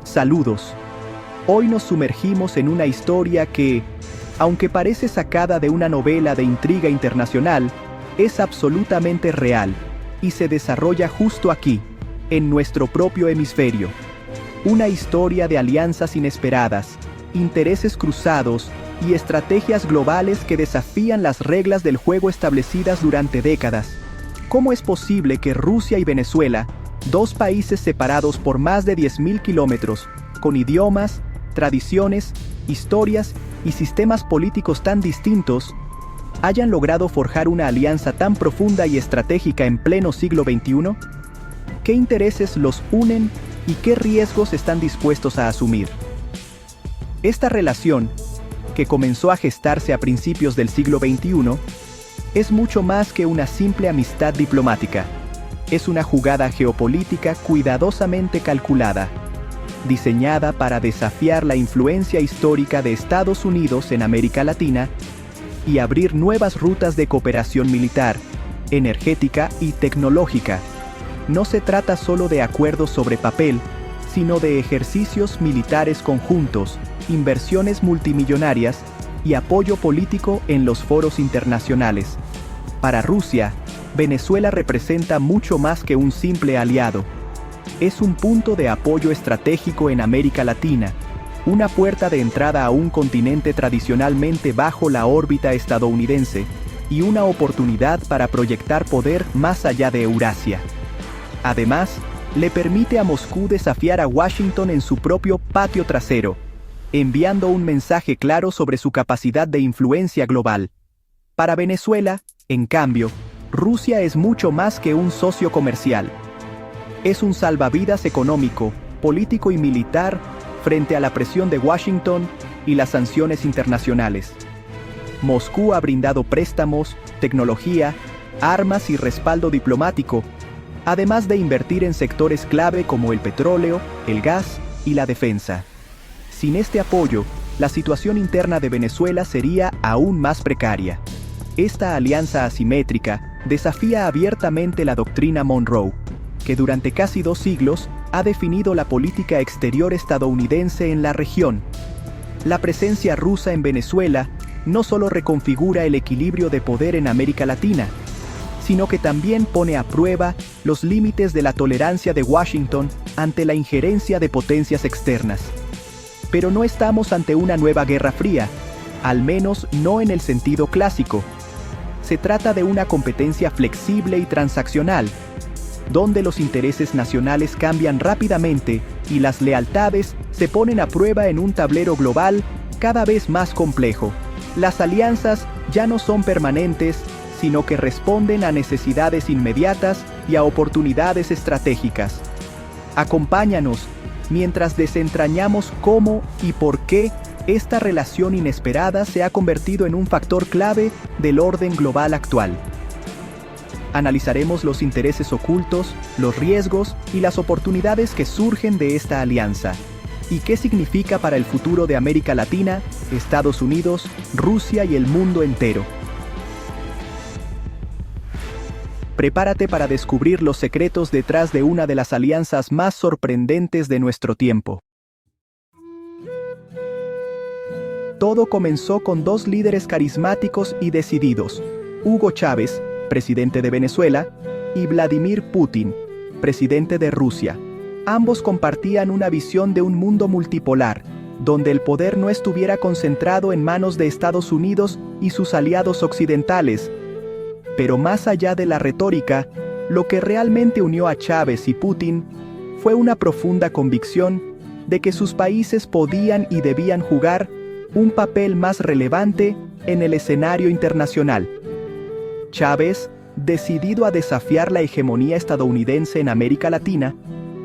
Saludos. Hoy nos sumergimos en una historia que, aunque parece sacada de una novela de intriga internacional, es absolutamente real y se desarrolla justo aquí, en nuestro propio hemisferio. Una historia de alianzas inesperadas, intereses cruzados y estrategias globales que desafían las reglas del juego establecidas durante décadas. ¿Cómo es posible que Rusia y Venezuela, dos países separados por más de 10.000 kilómetros, con idiomas, tradiciones, historias y sistemas políticos tan distintos, hayan logrado forjar una alianza tan profunda y estratégica en pleno siglo XXI? ¿Qué intereses los unen y qué riesgos están dispuestos a asumir? Esta relación, que comenzó a gestarse a principios del siglo XXI, es mucho más que una simple amistad diplomática. Es una jugada geopolítica cuidadosamente calculada, diseñada para desafiar la influencia histórica de Estados Unidos en América Latina y abrir nuevas rutas de cooperación militar, energética y tecnológica. No se trata solo de acuerdos sobre papel, sino de ejercicios militares conjuntos, inversiones multimillonarias y apoyo político en los foros internacionales. Para Rusia, Venezuela representa mucho más que un simple aliado. Es un punto de apoyo estratégico en América Latina, una puerta de entrada a un continente tradicionalmente bajo la órbita estadounidense y una oportunidad para proyectar poder más allá de Eurasia. Además, le permite a Moscú desafiar a Washington en su propio patio trasero, enviando un mensaje claro sobre su capacidad de influencia global. Para Venezuela, en cambio, Rusia es mucho más que un socio comercial. Es un salvavidas económico, político y militar frente a la presión de Washington y las sanciones internacionales. Moscú ha brindado préstamos, tecnología, armas y respaldo diplomático, además de invertir en sectores clave como el petróleo, el gas y la defensa. Sin este apoyo, la situación interna de Venezuela sería aún más precaria. Esta alianza asimétrica desafía abiertamente la doctrina Monroe, que durante casi 2 siglos ha definido la política exterior estadounidense en la región. La presencia rusa en Venezuela no solo reconfigura el equilibrio de poder en América Latina, sino que también pone a prueba los límites de la tolerancia de Washington ante la injerencia de potencias externas. Pero no estamos ante una nueva Guerra Fría, al menos no en el sentido clásico. Se trata de una competencia flexible y transaccional, donde los intereses nacionales cambian rápidamente y las lealtades se ponen a prueba en un tablero global cada vez más complejo. Las alianzas ya no son permanentes, sino que responden a necesidades inmediatas y a oportunidades estratégicas. Acompáñanos mientras desentrañamos cómo y por qué esta relación inesperada se ha convertido en un factor clave del orden global actual. Analizaremos los intereses ocultos, los riesgos y las oportunidades que surgen de esta alianza, y qué significa para el futuro de América Latina, Estados Unidos, Rusia y el mundo entero. Prepárate para descubrir los secretos detrás de una de las alianzas más sorprendentes de nuestro tiempo. Todo comenzó con 2 líderes carismáticos y decididos, Hugo Chávez, presidente de Venezuela, y Vladimir Putin, presidente de Rusia. Ambos compartían una visión de un mundo multipolar, donde el poder no estuviera concentrado en manos de Estados Unidos y sus aliados occidentales. Pero más allá de la retórica, lo que realmente unió a Chávez y Putin fue una profunda convicción de que sus países podían y debían jugar un papel más relevante en el escenario internacional. Chávez, decidido a desafiar la hegemonía estadounidense en América Latina,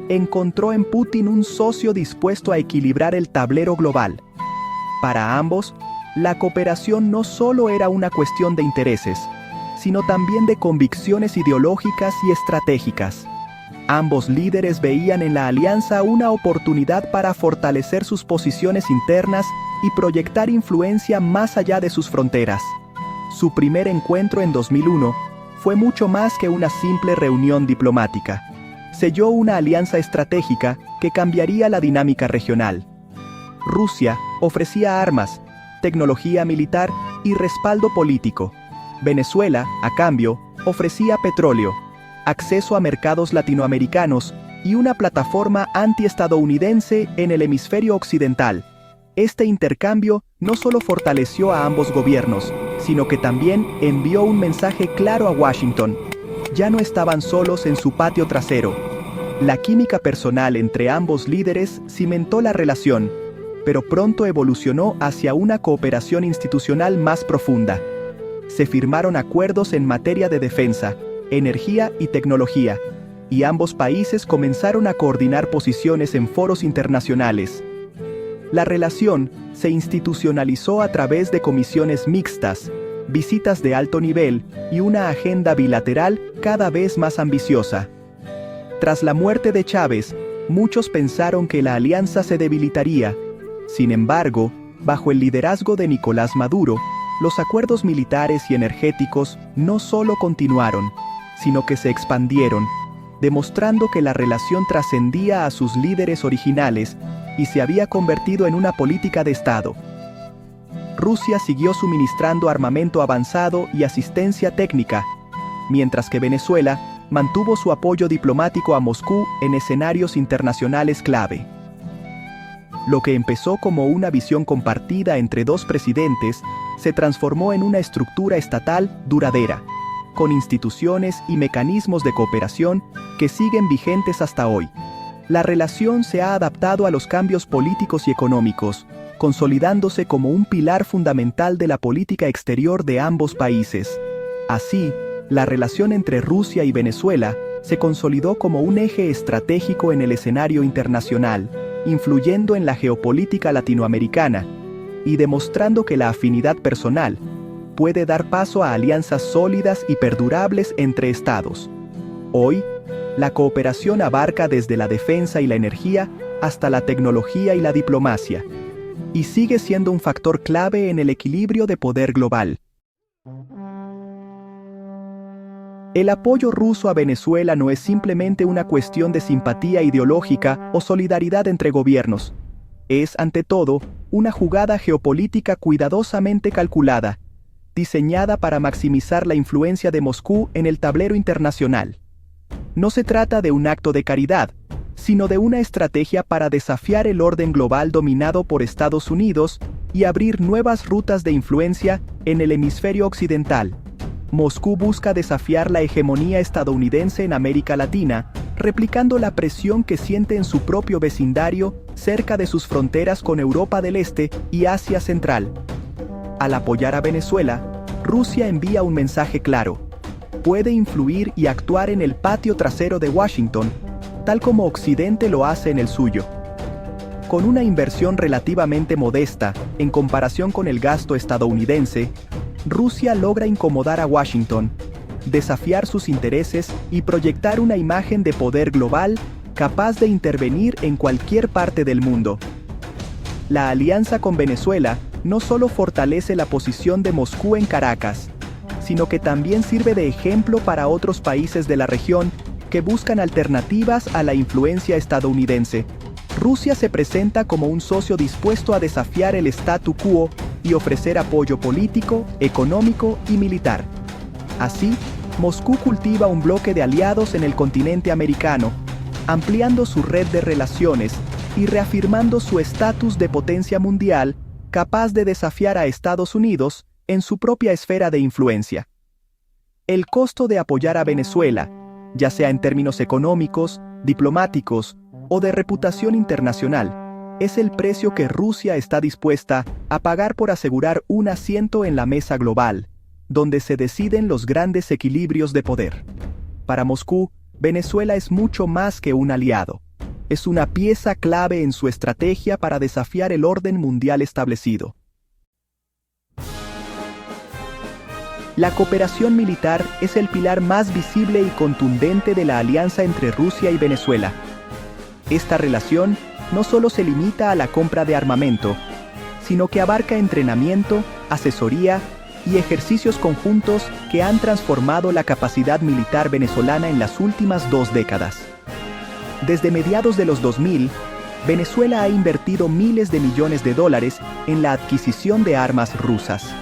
encontró en Putin un socio dispuesto a equilibrar el tablero global. Para ambos, la cooperación no solo era una cuestión de intereses, sino también de convicciones ideológicas y estratégicas. Ambos líderes veían en la alianza una oportunidad para fortalecer sus posiciones internas y proyectar influencia más allá de sus fronteras. Su primer encuentro en 2001 fue mucho más que una simple reunión diplomática. selló una alianza estratégica que cambiaría la dinámica regional. Rusia ofrecía armas, tecnología militar y respaldo político. Venezuela, a cambio, ofrecía petróleo, acceso a mercados latinoamericanos y una plataforma antiestadounidense en el hemisferio occidental. Este intercambio no solo fortaleció a ambos gobiernos, sino que también envió un mensaje claro a Washington. Ya no estaban solos en su patio trasero. La química personal entre ambos líderes cimentó la relación, pero pronto evolucionó hacia una cooperación institucional más profunda. Se firmaron acuerdos en materia de defensa, energía y tecnología, y ambos países comenzaron a coordinar posiciones en foros internacionales. La relación se institucionalizó a través de comisiones mixtas, visitas de alto nivel y una agenda bilateral cada vez más ambiciosa. Tras la muerte de Chávez, muchos pensaron que la alianza se debilitaría. Sin embargo, bajo el liderazgo de Nicolás Maduro, los acuerdos militares y energéticos no solo continuaron, sino que se expandieron, demostrando que la relación trascendía a sus líderes originales y se había convertido en una política de Estado. Rusia siguió suministrando armamento avanzado y asistencia técnica, mientras que Venezuela mantuvo su apoyo diplomático a Moscú en escenarios internacionales clave. Lo que empezó como una visión compartida entre dos presidentes se transformó en una estructura estatal duradera, con instituciones y mecanismos de cooperación que siguen vigentes hasta hoy. La relación se ha adaptado a los cambios políticos y económicos, consolidándose como un pilar fundamental de la política exterior de ambos países. Así, la relación entre Rusia y Venezuela se consolidó como un eje estratégico en el escenario internacional, influyendo en la geopolítica latinoamericana y demostrando que la afinidad personal puede dar paso a alianzas sólidas y perdurables entre estados. Hoy, la cooperación abarca desde la defensa y la energía hasta la tecnología y la diplomacia, y sigue siendo un factor clave en el equilibrio de poder global. El apoyo ruso a Venezuela no es simplemente una cuestión de simpatía ideológica o solidaridad entre gobiernos. Es, ante todo, una jugada geopolítica cuidadosamente calculada, diseñada para maximizar la influencia de Moscú en el tablero internacional. No se trata de un acto de caridad, sino de una estrategia para desafiar el orden global dominado por Estados Unidos y abrir nuevas rutas de influencia en el hemisferio occidental. Moscú busca desafiar la hegemonía estadounidense en América Latina, replicando la presión que siente en su propio vecindario cerca de sus fronteras con Europa del Este y Asia Central. Al apoyar a Venezuela, Rusia envía un mensaje claro: puede influir y actuar en el patio trasero de Washington, tal como Occidente lo hace en el suyo. Con una inversión relativamente modesta en comparación con el gasto estadounidense, Rusia logra incomodar a Washington, desafiar sus intereses y proyectar una imagen de poder global capaz de intervenir en cualquier parte del mundo. La alianza con Venezuela no solo fortalece la posición de Moscú en Caracas, sino que también sirve de ejemplo para otros países de la región que buscan alternativas a la influencia estadounidense. Rusia se presenta como un socio dispuesto a desafiar el statu quo y ofrecer apoyo político, económico y militar. Así, Moscú cultiva un bloque de aliados en el continente americano, ampliando su red de relaciones y reafirmando su estatus de potencia mundial capaz de desafiar a Estados Unidos en su propia esfera de influencia. El costo de apoyar a Venezuela, ya sea en términos económicos, diplomáticos o de reputación internacional, es el precio que Rusia está dispuesta a pagar por asegurar un asiento en la mesa global, donde se deciden los grandes equilibrios de poder. Para Moscú, Venezuela es mucho más que un aliado. Es una pieza clave en su estrategia para desafiar el orden mundial establecido. La cooperación militar es el pilar más visible y contundente de la alianza entre Rusia y Venezuela. Esta relación no solo se limita a la compra de armamento, sino que abarca entrenamiento, asesoría y ejercicios conjuntos que han transformado la capacidad militar venezolana en las últimas 2 décadas. Desde mediados de los 2000, Venezuela ha invertido miles de millones de dólares en la adquisición de armas rusas.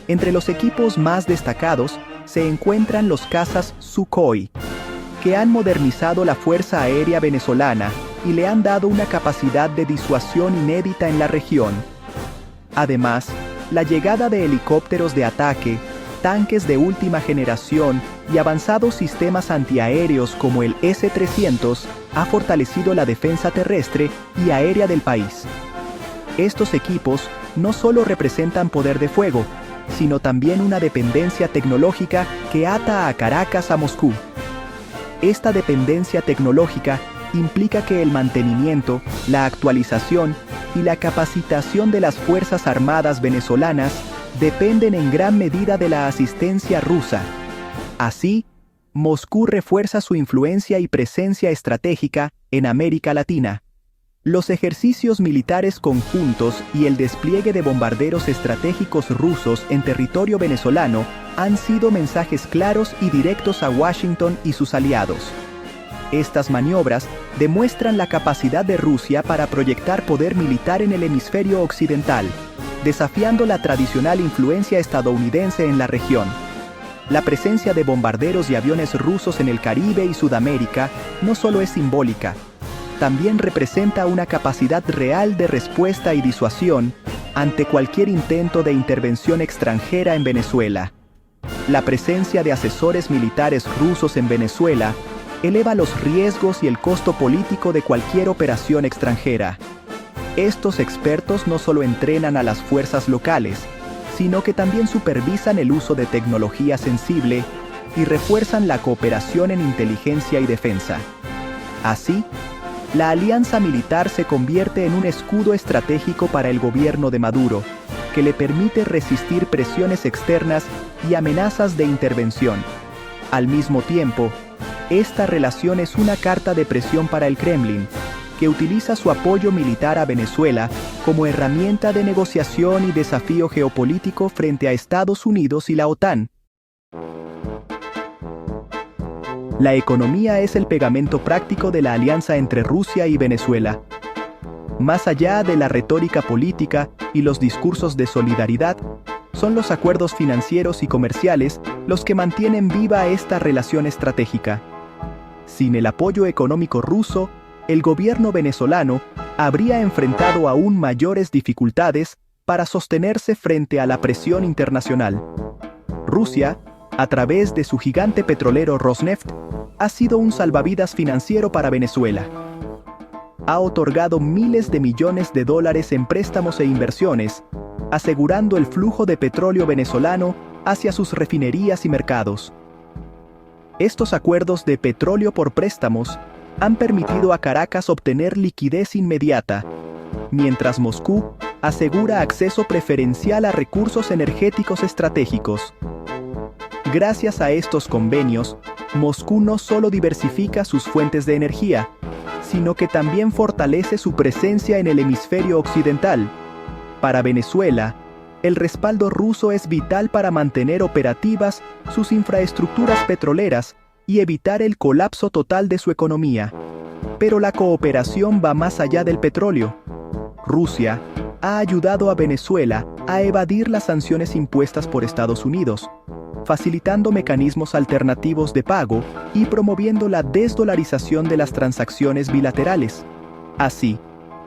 Entre los equipos más destacados se encuentran los cazas Sukhoi, que han modernizado la Fuerza Aérea venezolana y le han dado una capacidad de disuasión inédita en la región. Además, la llegada de helicópteros de ataque, tanques de última generación y avanzados sistemas antiaéreos como el S-300 ha fortalecido la defensa terrestre y aérea del país. Estos equipos no solo representan poder de fuego, sino también una dependencia tecnológica que ata a Caracas a Moscú. Esta dependencia tecnológica implica que el mantenimiento, la actualización y la capacitación de las Fuerzas Armadas venezolanas dependen en gran medida de la asistencia rusa. Así, Moscú refuerza su influencia y presencia estratégica en América Latina. Los ejercicios militares conjuntos y el despliegue de bombarderos estratégicos rusos en territorio venezolano han sido mensajes claros y directos a Washington y sus aliados. Estas maniobras demuestran la capacidad de Rusia para proyectar poder militar en el hemisferio occidental, desafiando la tradicional influencia estadounidense en la región. La presencia de bombarderos y aviones rusos en el Caribe y Sudamérica no solo es simbólica, también representa una capacidad real de respuesta y disuasión ante cualquier intento de intervención extranjera en Venezuela. La presencia de asesores militares rusos en Venezuela eleva los riesgos y el costo político de cualquier operación extranjera. Estos expertos no solo entrenan a las fuerzas locales, sino que también supervisan el uso de tecnología sensible y refuerzan la cooperación en inteligencia y defensa. Así, la alianza militar se convierte en un escudo estratégico para el gobierno de Maduro, que le permite resistir presiones externas y amenazas de intervención. Al mismo tiempo, esta relación es una carta de presión para el Kremlin, que utiliza su apoyo militar a Venezuela como herramienta de negociación y desafío geopolítico frente a Estados Unidos y la OTAN. La economía es el pegamento práctico de la alianza entre Rusia y Venezuela. Más allá de la retórica política y los discursos de solidaridad, son los acuerdos financieros y comerciales los que mantienen viva esta relación estratégica. Sin el apoyo económico ruso, el gobierno venezolano habría enfrentado aún mayores dificultades para sostenerse frente a la presión internacional. Rusia, a través de su gigante petrolero Rosneft, ha sido un salvavidas financiero para Venezuela. Ha otorgado miles de millones de dólares en préstamos e inversiones, asegurando el flujo de petróleo venezolano hacia sus refinerías y mercados. Estos acuerdos de petróleo por préstamos han permitido a Caracas obtener liquidez inmediata, mientras Moscú asegura acceso preferencial a recursos energéticos estratégicos. Gracias a estos convenios, Moscú no solo diversifica sus fuentes de energía, sino que también fortalece su presencia en el hemisferio occidental. Para Venezuela, el respaldo ruso es vital para mantener operativas sus infraestructuras petroleras y evitar el colapso total de su economía. Pero la cooperación va más allá del petróleo. Rusia ha ayudado a Venezuela a evadir las sanciones impuestas por Estados Unidos, facilitando mecanismos alternativos de pago y promoviendo la desdolarización de las transacciones bilaterales. Así,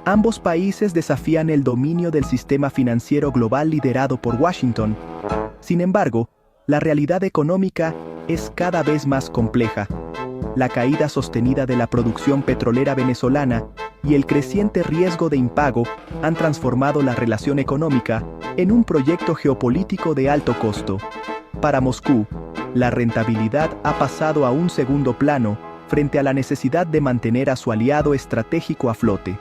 ambos países desafían el dominio del sistema financiero global liderado por Washington. Sin embargo, la realidad económica es cada vez más compleja. La caída sostenida de la producción petrolera venezolana y el creciente riesgo de impago han transformado la relación económica en un proyecto geopolítico de alto costo. Para Moscú, la rentabilidad ha pasado a un segundo plano frente a la necesidad de mantener a su aliado estratégico a flote.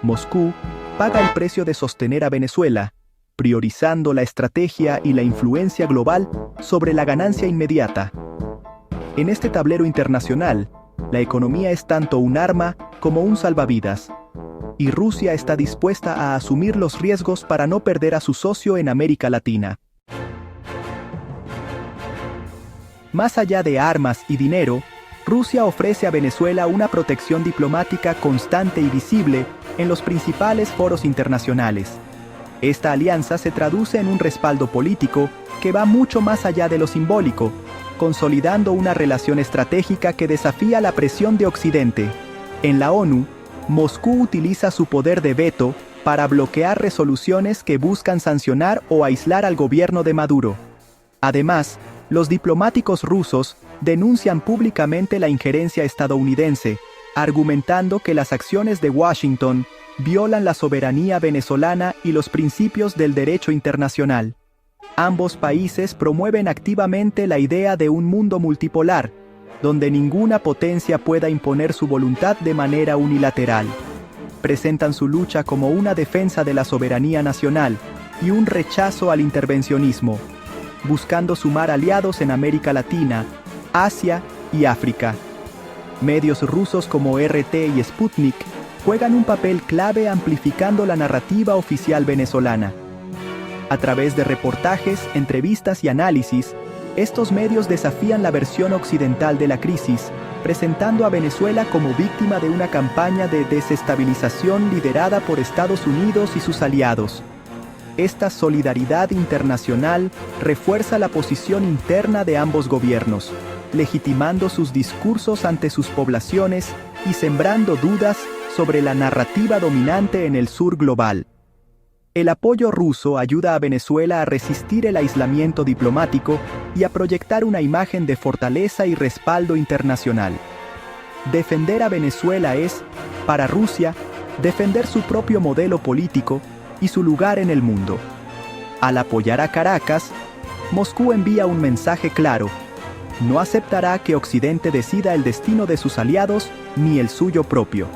Moscú paga el precio de sostener a Venezuela, priorizando la estrategia y la influencia global sobre la ganancia inmediata. En este tablero internacional, la economía es tanto un arma como un salvavidas, y Rusia está dispuesta a asumir los riesgos para no perder a su socio en América Latina. Más allá de armas y dinero, Rusia ofrece a Venezuela una protección diplomática constante y visible en los principales foros internacionales. Esta alianza se traduce en un respaldo político que va mucho más allá de lo simbólico, consolidando una relación estratégica que desafía la presión de Occidente. En la ONU, Moscú utiliza su poder de veto para bloquear resoluciones que buscan sancionar o aislar al gobierno de Maduro. Además, los diplomáticos rusos denuncian públicamente la injerencia estadounidense, argumentando que las acciones de Washington violan la soberanía venezolana y los principios del derecho internacional. Ambos países promueven activamente la idea de un mundo multipolar, donde ninguna potencia pueda imponer su voluntad de manera unilateral. Presentan su lucha como una defensa de la soberanía nacional y un rechazo al intervencionismo, buscando sumar aliados en América Latina, Asia y África. Medios rusos como RT y Sputnik juegan un papel clave amplificando la narrativa oficial venezolana. A través de reportajes, entrevistas y análisis, estos medios desafían la versión occidental de la crisis, presentando a Venezuela como víctima de una campaña de desestabilización liderada por Estados Unidos y sus aliados. Esta solidaridad internacional refuerza la posición interna de ambos gobiernos, legitimando sus discursos ante sus poblaciones y sembrando dudas sobre la narrativa dominante en el sur global. El apoyo ruso ayuda a Venezuela a resistir el aislamiento diplomático y a proyectar una imagen de fortaleza y respaldo internacional. Defender a Venezuela es, para Rusia, defender su propio modelo político y su lugar en el mundo. Al apoyar a Caracas, Moscú envía un mensaje claro: no aceptará que Occidente decida el destino de sus aliados ni el suyo propio.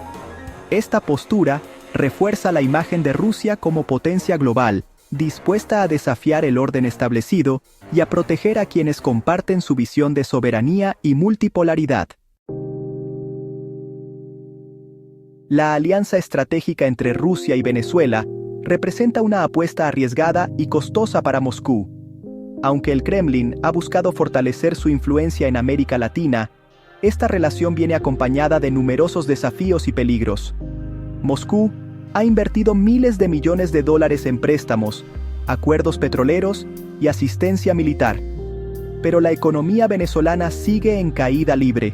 Esta postura refuerza la imagen de Rusia como potencia global, dispuesta a desafiar el orden establecido y a proteger a quienes comparten su visión de soberanía y multipolaridad. La alianza estratégica entre Rusia y Venezuela representa una apuesta arriesgada y costosa para Moscú. Aunque el Kremlin ha buscado fortalecer su influencia en América Latina, esta relación viene acompañada de numerosos desafíos y peligros. Moscú ha invertido miles de millones de dólares en préstamos, acuerdos petroleros y asistencia militar. Pero la economía venezolana sigue en caída libre.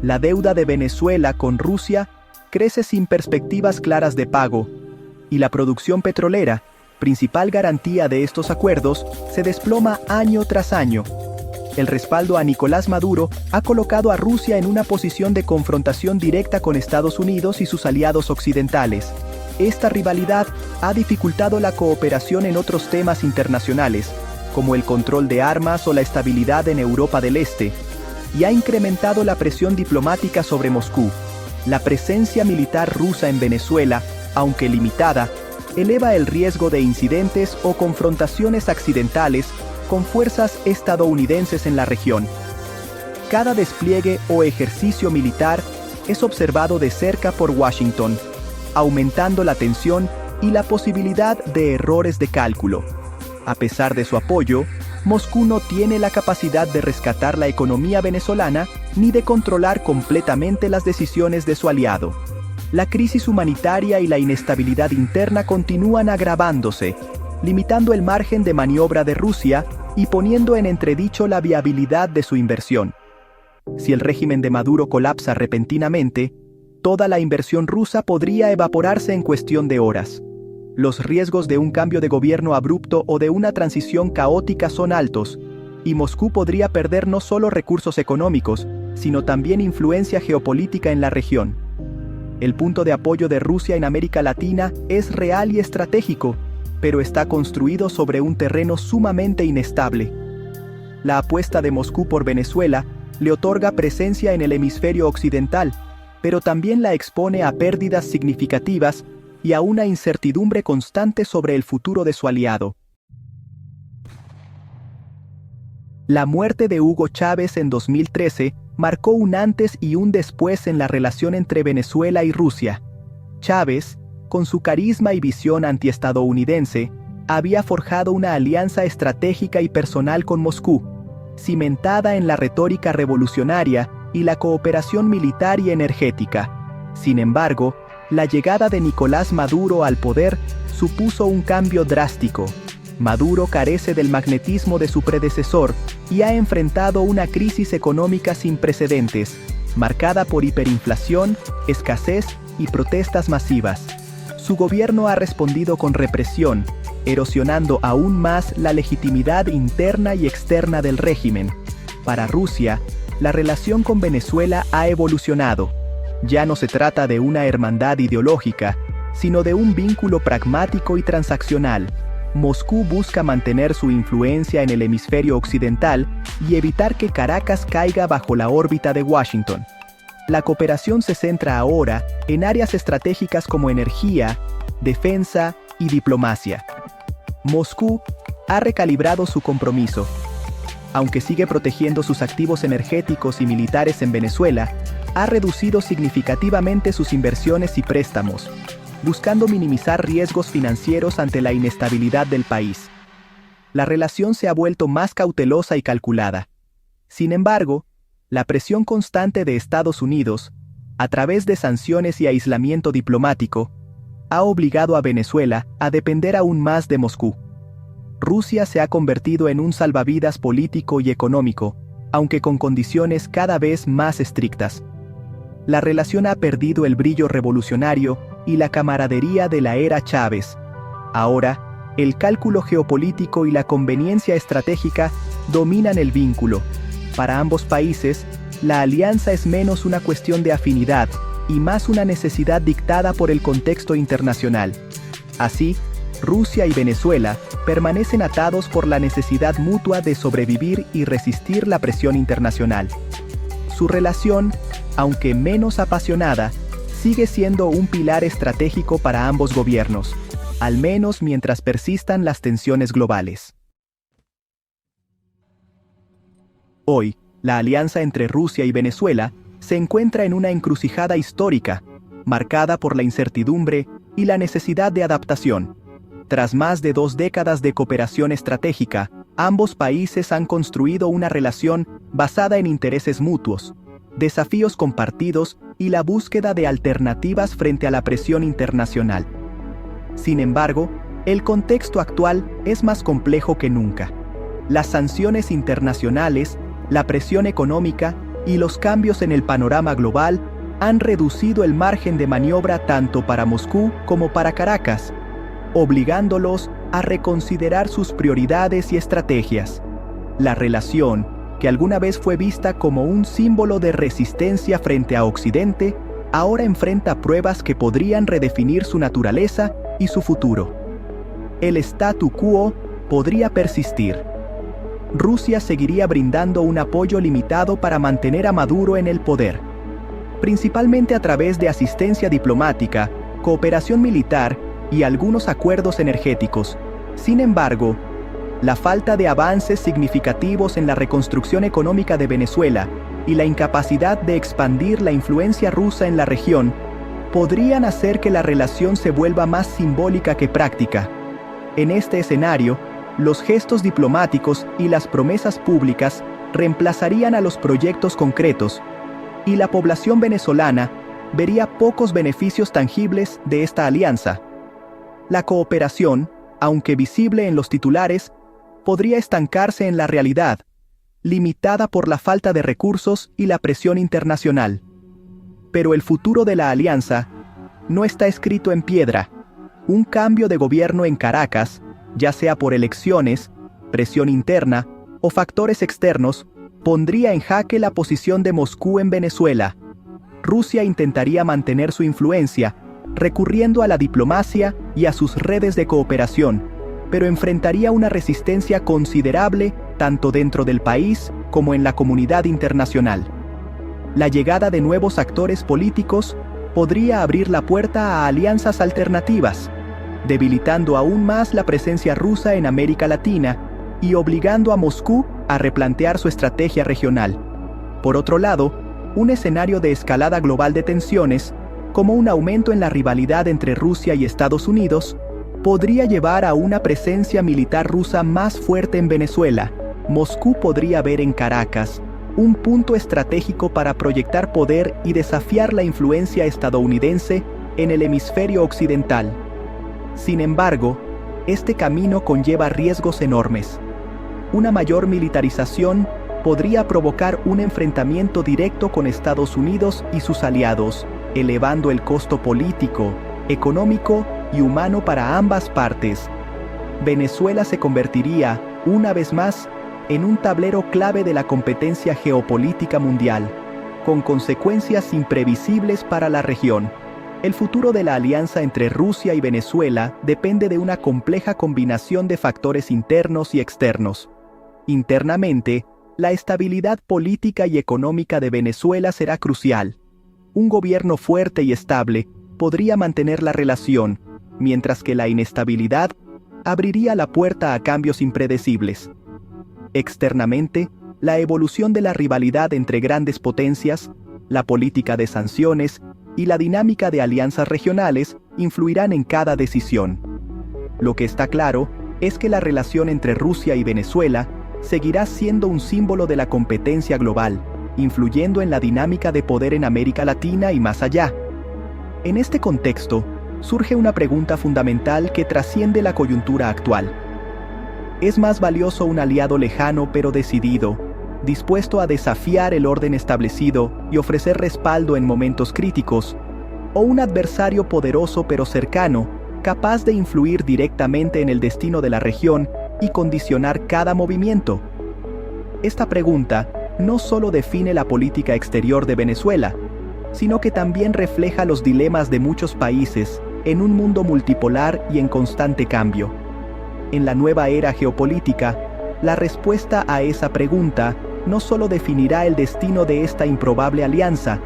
La deuda de Venezuela con Rusia crece sin perspectivas claras de pago, y la producción petrolera, principal garantía de estos acuerdos, se desploma año tras año. El respaldo a Nicolás Maduro ha colocado a Rusia en una posición de confrontación directa con Estados Unidos y sus aliados occidentales. Esta rivalidad ha dificultado la cooperación en otros temas internacionales, como el control de armas o la estabilidad en Europa del Este, y ha incrementado la presión diplomática sobre Moscú. La presencia militar rusa en Venezuela, aunque limitada, eleva el riesgo de incidentes o confrontaciones accidentales con fuerzas estadounidenses en la región. Cada despliegue o ejercicio militar es observado de cerca por Washington, aumentando la tensión y la posibilidad de errores de cálculo. A pesar de su apoyo, Moscú no tiene la capacidad de rescatar la economía venezolana ni de controlar completamente las decisiones de su aliado. La crisis humanitaria y la inestabilidad interna continúan agravándose, limitando el margen de maniobra de Rusia y poniendo en entredicho la viabilidad de su inversión. Si el régimen de Maduro colapsa repentinamente, toda la inversión rusa podría evaporarse en cuestión de horas. Los riesgos de un cambio de gobierno abrupto o de una transición caótica son altos, y Moscú podría perder no solo recursos económicos, sino también influencia geopolítica en la región. El punto de apoyo de Rusia en América Latina es real y estratégico, pero está construido sobre un terreno sumamente inestable. La apuesta de Moscú por Venezuela le otorga presencia en el hemisferio occidental, pero también la expone a pérdidas significativas y a una incertidumbre constante sobre el futuro de su aliado. La muerte de Hugo Chávez en 2013 marcó un antes y un después en la relación entre Venezuela y Rusia. Chávez, con su carisma y visión antiestadounidense, había forjado una alianza estratégica y personal con Moscú, cimentada en la retórica revolucionaria y la cooperación militar y energética. Sin embargo, la llegada de Nicolás Maduro al poder supuso un cambio drástico. Maduro carece del magnetismo de su predecesor y ha enfrentado una crisis económica sin precedentes, marcada por hiperinflación, escasez y protestas masivas. Su gobierno ha respondido con represión, erosionando aún más la legitimidad interna y externa del régimen. Para Rusia, la relación con Venezuela ha evolucionado. Ya no se trata de una hermandad ideológica, sino de un vínculo pragmático y transaccional. Moscú busca mantener su influencia en el hemisferio occidental y evitar que Caracas caiga bajo la órbita de Washington. La cooperación se centra ahora en áreas estratégicas como energía, defensa y diplomacia. Moscú ha recalibrado su compromiso. Aunque sigue protegiendo sus activos energéticos y militares en Venezuela, ha reducido significativamente sus inversiones y préstamos, buscando minimizar riesgos financieros ante la inestabilidad del país. La relación se ha vuelto más cautelosa y calculada. Sin embargo, la presión constante de Estados Unidos, a través de sanciones y aislamiento diplomático, ha obligado a Venezuela a depender aún más de Moscú. Rusia se ha convertido en un salvavidas político y económico, aunque con condiciones cada vez más estrictas. La relación ha perdido el brillo revolucionario y la camaradería de la era Chávez. Ahora, el cálculo geopolítico y la conveniencia estratégica dominan el vínculo. Para ambos países, la alianza es menos una cuestión de afinidad y más una necesidad dictada por el contexto internacional. Así, Rusia y Venezuela permanecen atados por la necesidad mutua de sobrevivir y resistir la presión internacional. Su relación, aunque menos apasionada, sigue siendo un pilar estratégico para ambos gobiernos, al menos mientras persistan las tensiones globales. Hoy, la alianza entre Rusia y Venezuela se encuentra en una encrucijada histórica, marcada por la incertidumbre y la necesidad de adaptación. Tras más de 2 décadas de cooperación estratégica, ambos países han construido una relación basada en intereses mutuos, desafíos compartidos y la búsqueda de alternativas frente a la presión internacional. Sin embargo, el contexto actual es más complejo que nunca. Las sanciones internacionales, la presión económica y los cambios en el panorama global han reducido el margen de maniobra tanto para Moscú como para Caracas, obligándolos a reconsiderar sus prioridades y estrategias. La relación, que alguna vez fue vista como un símbolo de resistencia frente a Occidente, ahora enfrenta pruebas que podrían redefinir su naturaleza y su futuro. El statu quo podría persistir. Rusia seguiría brindando un apoyo limitado para mantener a Maduro en el poder, principalmente a través de asistencia diplomática, cooperación militar y algunos acuerdos energéticos. Sin embargo, la falta de avances significativos en la reconstrucción económica de Venezuela y la incapacidad de expandir la influencia rusa en la región podrían hacer que la relación se vuelva más simbólica que práctica. En este escenario, los gestos diplomáticos y las promesas públicas reemplazarían a los proyectos concretos, y la población venezolana vería pocos beneficios tangibles de esta alianza. La cooperación, aunque visible en los titulares, podría estancarse en la realidad, limitada por la falta de recursos y la presión internacional. Pero el futuro de la alianza no está escrito en piedra. Un cambio de gobierno en Caracas, ya sea por elecciones, presión interna o factores externos, pondría en jaque la posición de Moscú en Venezuela. Rusia intentaría mantener su influencia, recurriendo a la diplomacia y a sus redes de cooperación, pero enfrentaría una resistencia considerable tanto dentro del país como en la comunidad internacional. La llegada de nuevos actores políticos podría abrir la puerta a alianzas alternativas, debilitando aún más la presencia rusa en América Latina y obligando a Moscú a replantear su estrategia regional. Por otro lado, un escenario de escalada global de tensiones, como un aumento en la rivalidad entre Rusia y Estados Unidos, podría llevar a una presencia militar rusa más fuerte en Venezuela. Moscú podría ver en Caracas un punto estratégico para proyectar poder y desafiar la influencia estadounidense en el hemisferio occidental. Sin embargo, este camino conlleva riesgos enormes. Una mayor militarización podría provocar un enfrentamiento directo con Estados Unidos y sus aliados, elevando el costo político, económico y humano para ambas partes. Venezuela se convertiría, una vez más, en un tablero clave de la competencia geopolítica mundial, con consecuencias imprevisibles para la región. El futuro de la alianza entre Rusia y Venezuela depende de una compleja combinación de factores internos y externos. Internamente, la estabilidad política y económica de Venezuela será crucial. Un gobierno fuerte y estable podría mantener la relación, mientras que la inestabilidad abriría la puerta a cambios impredecibles. Externamente, la evolución de la rivalidad entre grandes potencias, la política de sanciones y la dinámica de alianzas regionales influirán en cada decisión. Lo que está claro es que la relación entre Rusia y Venezuela seguirá siendo un símbolo de la competencia global, influyendo en la dinámica de poder en América Latina y más allá. En este contexto, surge una pregunta fundamental que trasciende la coyuntura actual. ¿Es más valioso un aliado lejano pero decidido, dispuesto a desafiar el orden establecido y ofrecer respaldo en momentos críticos, o un adversario poderoso pero cercano, capaz de influir directamente en el destino de la región y condicionar cada movimiento? Esta pregunta no solo define la política exterior de Venezuela, sino que también refleja los dilemas de muchos países en un mundo multipolar y en constante cambio. En la nueva era geopolítica, la respuesta a esa pregunta no solo definirá el destino de esta improbable alianza,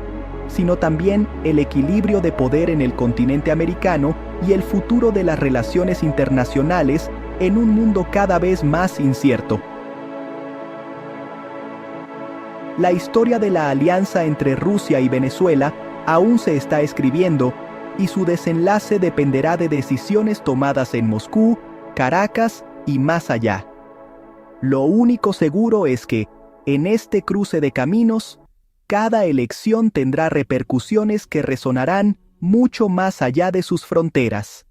sino también el equilibrio de poder en el continente americano y el futuro de las relaciones internacionales en un mundo cada vez más incierto. La historia de la alianza entre Rusia y Venezuela aún se está escribiendo y su desenlace dependerá de decisiones tomadas en Moscú, Caracas y más allá. Lo único seguro es que, en este cruce de caminos, cada elección tendrá repercusiones que resonarán mucho más allá de sus fronteras.